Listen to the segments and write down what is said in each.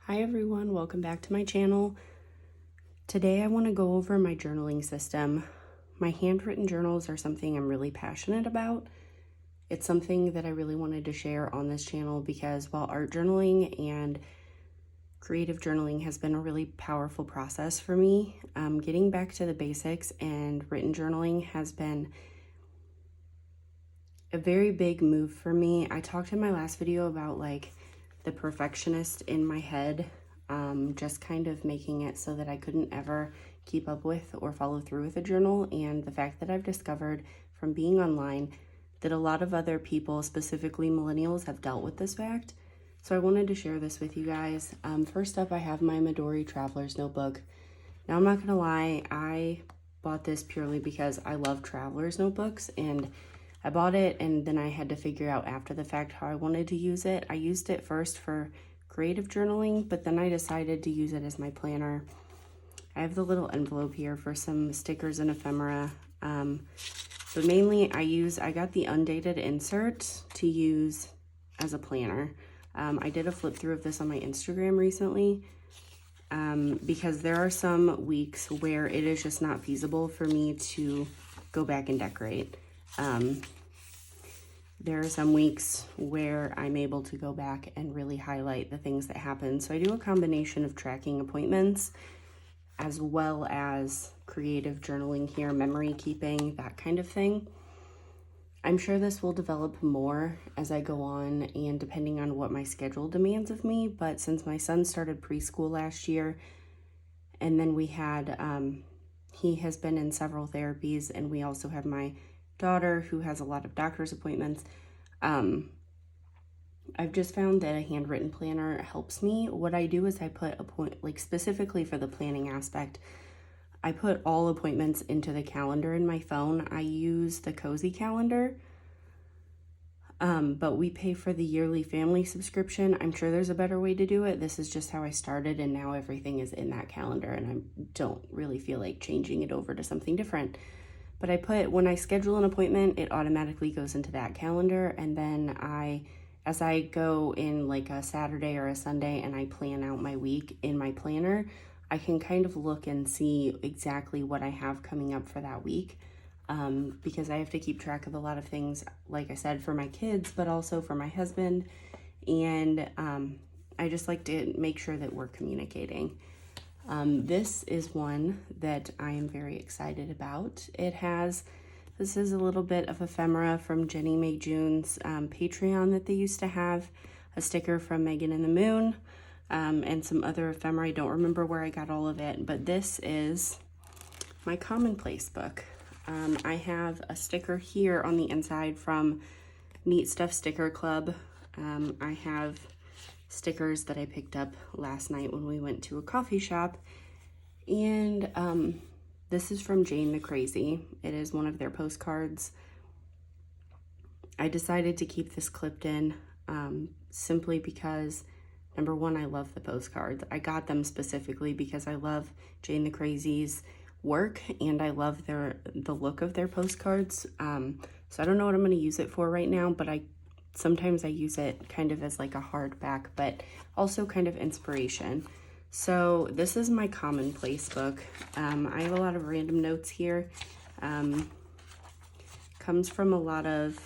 Hi everyone, welcome back to my channel. Today I want to go over my journaling system. My handwritten journals are something I'm really passionate about. It's something that I really wanted to share on this channel because while art journaling and creative journaling has been a really powerful process for me, getting back to the basics and written journaling has been a very big move for me. I talked in my last video about the perfectionist in my head, just kind of making it so that I couldn't ever keep up with or follow through with a journal, and the fact that I've discovered from being online that a lot of other people, specifically millennials, have dealt with this fact. So I wanted to share this with you guys. First up, I have my Midori Traveler's Notebook. Now I'm not gonna lie, I bought this purely because I love Traveler's Notebooks, and I bought it and then I had to figure out after the fact how I wanted to use it. I used it first for creative journaling, but then I decided to use it as my planner. I have the little envelope here for some stickers and ephemera. But mainly I got the undated insert to use as a planner. I did a flip through of this on my Instagram recently because there are some weeks where it is just not feasible for me to go back and decorate. There are some weeks where I'm able to go back and really highlight the things that happen. So I do a combination of tracking appointments as well as creative journaling here, memory keeping, that kind of thing. I'm sure this will develop more as I go on and depending on what my schedule demands of me. But since my son started preschool last year, and then we had, he has been in several therapies, and we also have my daughter who has a lot of doctor's appointments. I've just found that a handwritten planner helps me. What I do is I put specifically for the planning aspect, I put all appointments into the calendar in my phone. I use the Cozy calendar, but we pay for the yearly family subscription. I'm sure there's a better way to do it. This is just how I started, and now everything is in that calendar, and I don't really feel like changing it over to something different. But when I schedule an appointment, it automatically goes into that calendar. And then as I go in like a Saturday or a Sunday and I plan out my week in my planner, I can kind of look and see exactly what I have coming up for that week. Because I have to keep track of a lot of things, like I said, for my kids, but also for my husband. And I just like to make sure that we're communicating. This is one that I am very excited about. This is a little bit of ephemera from Jenny May June's Patreon that they used to have, a sticker from Megan and the Moon, and some other ephemera. I don't remember where I got all of it, but this is my Commonplace book. I have a sticker here on the inside from Neat Stuff Sticker Club. I have stickers that I picked up last night when we went to a coffee shop, and this is from Jane the Crazy. It is one of their postcards. I decided to keep this clipped in simply because, number one, I love the postcards. I got them specifically because I love Jane the Crazy's work and I love the look of their postcards. So I don't know what I'm going to use it for right now, but sometimes I use it kind of as like a hardback, but also kind of inspiration. So this is my Commonplace book. I have a lot of random notes here. Comes from a lot of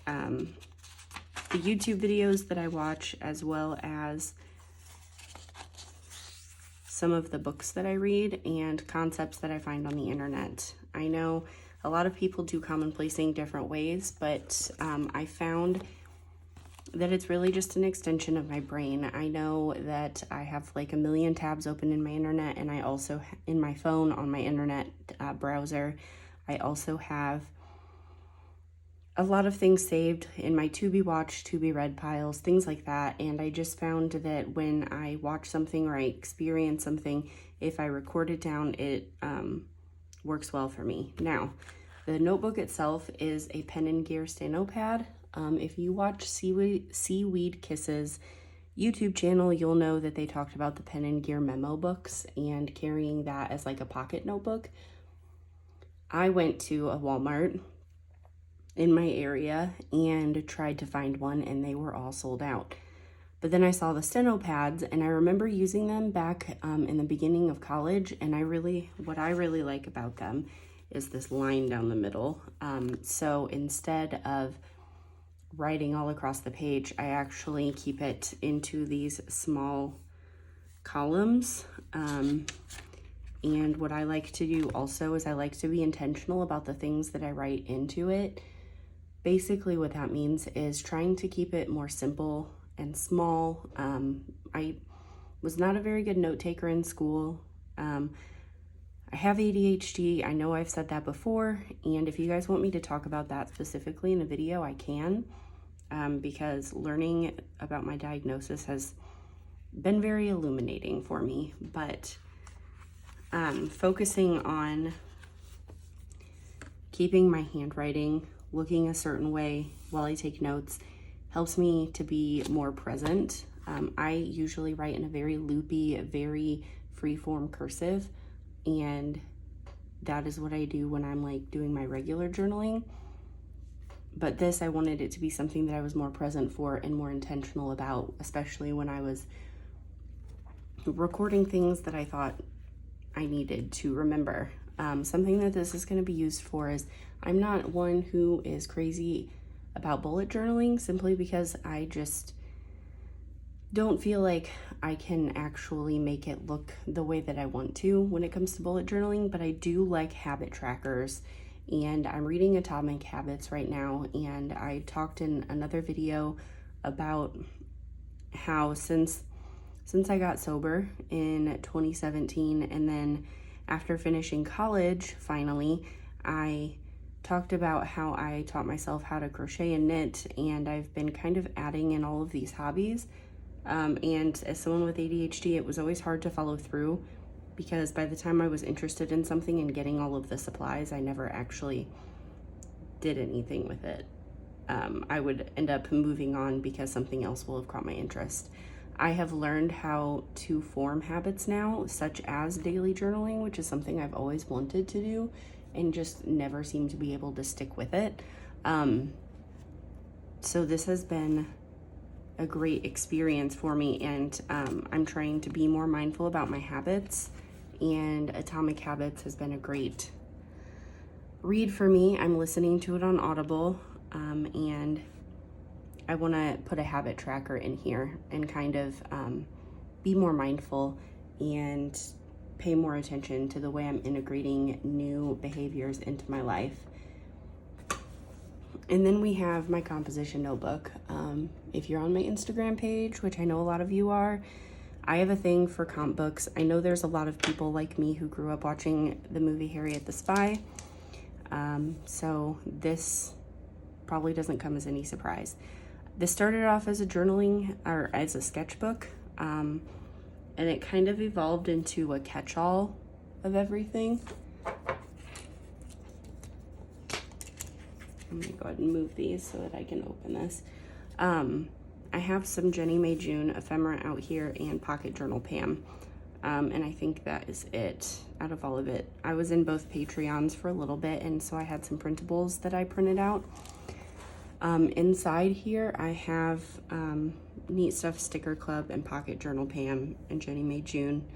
the YouTube videos that I watch, as well as some of the books that I read and concepts that I find on the internet. I know a lot of people do commonplacing different ways, but I found that it's really just an extension of my brain. I know that I have like a million tabs open in my internet, and I also, in my phone on my internet browser, I also have a lot of things saved in my to be watched, to be read piles, things like that. And I just found that when I watch something or I experience something, if I record it down, it works well for me. Now, the notebook itself is a pen and Gear Steno Pad. If you watch Seaweed Kisses YouTube channel, you'll know that they talked about the pen and Gear memo books and carrying that as like a pocket notebook. I went to a Walmart in my area and tried to find one, and they were all sold out. But then I saw the Steno pads, and I remember using them back in the beginning of college, and what I really like about them is this line down the middle. So instead of writing all across the page, I actually keep it into these small columns. And what I like to do also is I like to be intentional about the things that I write into it. Basically what that means is trying to keep it more simple and small. I was not a very good note taker in school. I have ADHD. I know I've said that before, and if you guys want me to talk about that specifically in a video, I can, because learning about my diagnosis has been very illuminating for me. But focusing on keeping my handwriting looking a certain way while I take notes helps me to be more present. I usually write in a very loopy, very free-form cursive, and that is what I do when I'm like doing my regular journaling. But this, I wanted it to be something that I was more present for and more intentional about, especially when I was recording things that I thought I needed to remember. Something that this is going to be used for is I'm not one who is crazy about bullet journaling, simply because I just don't feel like I can actually make it look the way that I want to when it comes to bullet journaling. But I do like habit trackers, and I'm reading Atomic Habits right now, and I talked in another video about how since I got sober in 2017, and then after finishing college, finally, I talked about how I taught myself how to crochet and knit, and I've been kind of adding in all of these hobbies. And as someone with ADHD, it was always hard to follow through, because by the time I was interested in something and getting all of the supplies, I never actually did anything with it. I would end up moving on because something else will have caught my interest. I have learned how to form habits now, such as daily journaling, which is something I've always wanted to do and just never seemed to be able to stick with it. So this has been a great experience for me, and I'm trying to be more mindful about my habits, and Atomic Habits has been a great read for me. I'm listening to it on Audible, and I want to put a habit tracker in here and kind of be more mindful and pay more attention to the way I'm integrating new behaviors into my life. And then we have my composition notebook. If you're on my Instagram page, which I know a lot of you are, I have a thing for comp books. I know there's a lot of people like me who grew up watching the movie Harriet the Spy. So this probably doesn't come as any surprise. This started off as a journaling, or as a sketchbook, and it kind of evolved into a catch-all of everything. I'm gonna go ahead and move these so that I can open this. I have some Jenny May June ephemera out here and pocket Journal Pam, and I think that is it out of all of it. I was in both Patreons for a little bit, and so I had some printables that I printed out. Inside here I have Neat Stuff Sticker Club and pocket Journal Pam and Jenny May June.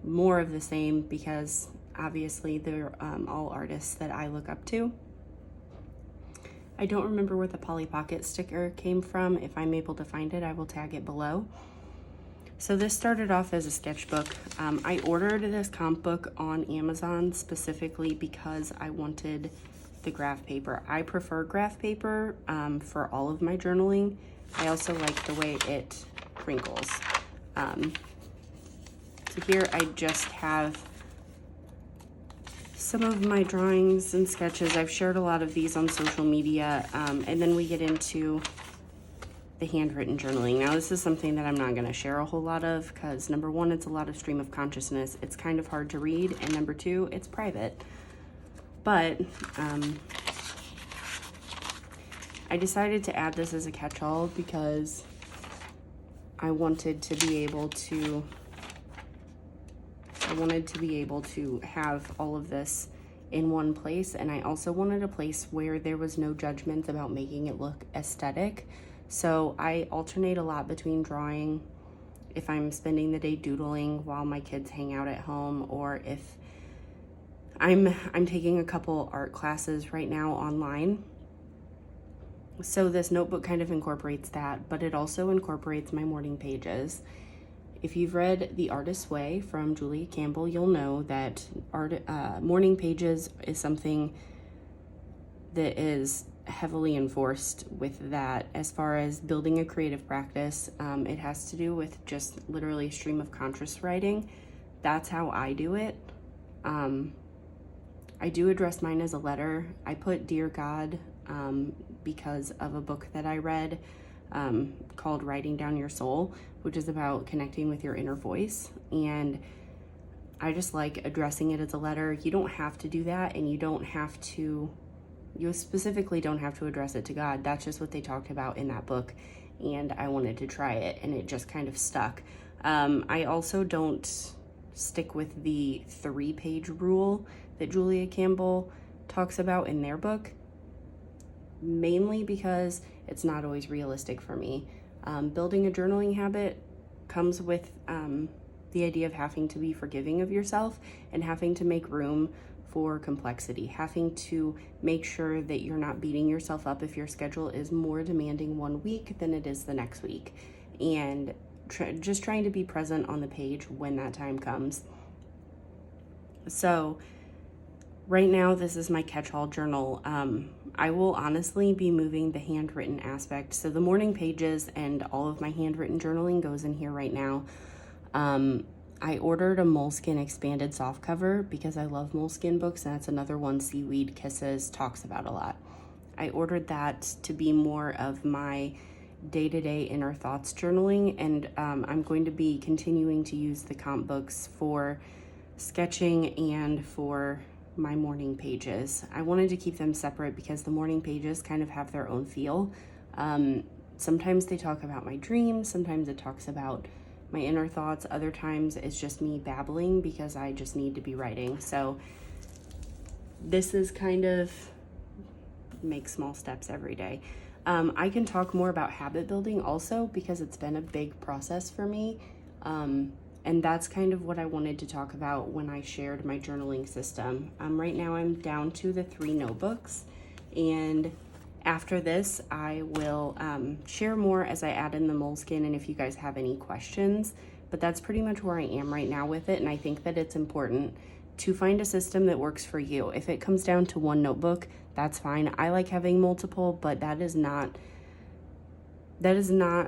More of the same, because obviously they're all artists that I look up to. I don't remember where the Polly Pocket sticker came from. If I'm able to find it, I will tag it below. So this started off as a sketchbook. I ordered this comp book on Amazon specifically because I wanted the graph paper. I prefer graph paper for all of my journaling. I also like the way it crinkles. So here I just have some of my drawings and sketches. I've shared a lot of these on social media, and then we get into the handwritten journaling. Now this is something that I'm not going to share a whole lot of, because number one, it's a lot of stream of consciousness. It's kind of hard to read, and number two, it's private. But I decided to add this as a catch-all because I wanted to be able to have all of this in one place, and I also wanted a place where there was no judgment about making it look aesthetic. So I alternate a lot between drawing if I'm spending the day doodling while my kids hang out at home, or if I'm taking a couple art classes right now online. So this notebook kind of incorporates that, but it also incorporates my morning pages. If you've read The Artist's Way from Julia Campbell, you'll know that morning pages is something that is heavily enforced with that. As far as building a creative practice, it has to do with just literally stream of conscious writing. That's how I do it. I do address mine as a letter. I put Dear God because of a book that I read called Writing Down Your Soul, which is about connecting with your inner voice. And I just like addressing it as a letter. You don't have to do that, and you specifically don't have to address it to God. That's just what they talked about in that book, and I wanted to try it, and it just kind of stuck. I also don't stick with the 3-page rule that Julia Campbell talks about in their book, mainly because it's not always realistic for me. Building a journaling habit comes with the idea of having to be forgiving of yourself and having to make room for complexity, having to make sure that you're not beating yourself up if your schedule is more demanding one week than it is the next week, and just trying to be present on the page when that time comes. So right now, this is my catch-all journal. I will honestly be moving the handwritten aspect. So the morning pages and all of my handwritten journaling goes in here right now. I ordered a Moleskine expanded softcover because I love Moleskine books, and that's another one Seaweed Kisses talks about a lot. I ordered that to be more of my day-to-day inner thoughts journaling, and I'm going to be continuing to use the comp books for sketching and for my morning pages. I wanted to keep them separate because the morning pages kind of have their own feel. Sometimes they talk about my dreams, sometimes it talks about my inner thoughts, other times it's just me babbling because I just need to be writing. So this is kind of make small steps every day. I can talk more about habit building also because it's been a big process for me. And that's kind of what I wanted to talk about when I shared my journaling system. Right now I'm down to the 3 notebooks, and after this I will share more as I add in the Moleskine and if you guys have any questions. But that's pretty much where I am right now with it, and I think that it's important to find a system that works for you. If it comes down to 1 notebook, that's fine. I like having multiple, but that is not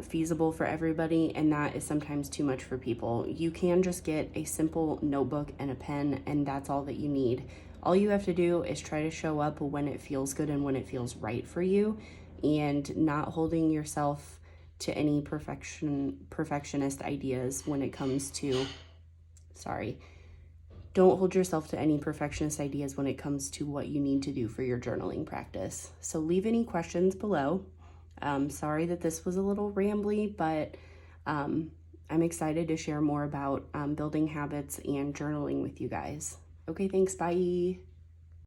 feasible for everybody, and that is sometimes too much for people. You can just get a simple notebook and a pen, and that's all that you need. All you have to do is try to show up when it feels good and when it feels right for you, and not holding yourself to any perfectionist ideas when it comes to, don't hold yourself to any perfectionist ideas when it comes to what you need to do for your journaling practice. So leave any questions below. Sorry that this was a little rambly, but I'm excited to share more about building habits and journaling with you guys. Okay, thanks, bye.